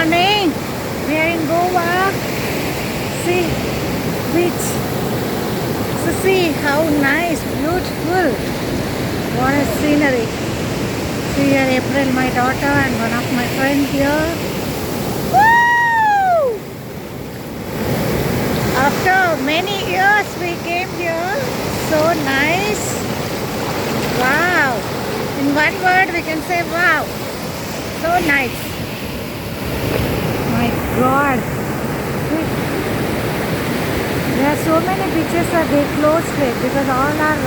morning. We are in Goa. See, beach. So see how nice, beautiful. What a scenery. See here April, my daughter, and one of my friends here. Woo! After many years we came here. So nice. Wow. In one word we can say wow. So nice. My God. There are so many beaches are they closed it because all are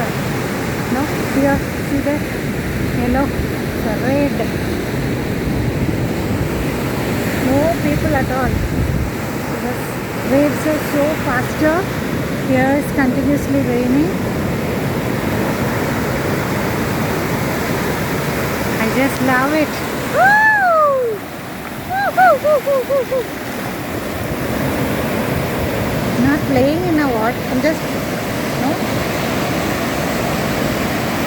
no here see there yellow the red no people at all because waves are so faster. Here is continuously raining. I just love it. Woo! Woo, woo, woo, woo, woo, woo. Not playing in a what? I'm just no.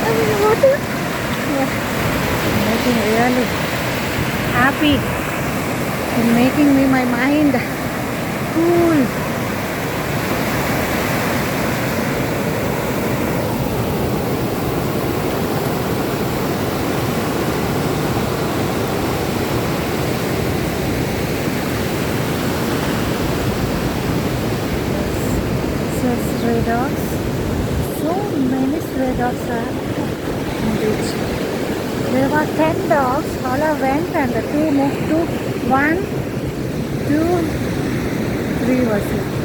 I'm in the water. Yeah. I'm making really happy. It's making me my mind cool. Stray dogs. So many stray dogs are on beach. There were 10 dogs. All are went and the 2 moved to 1, 2, 3 was it.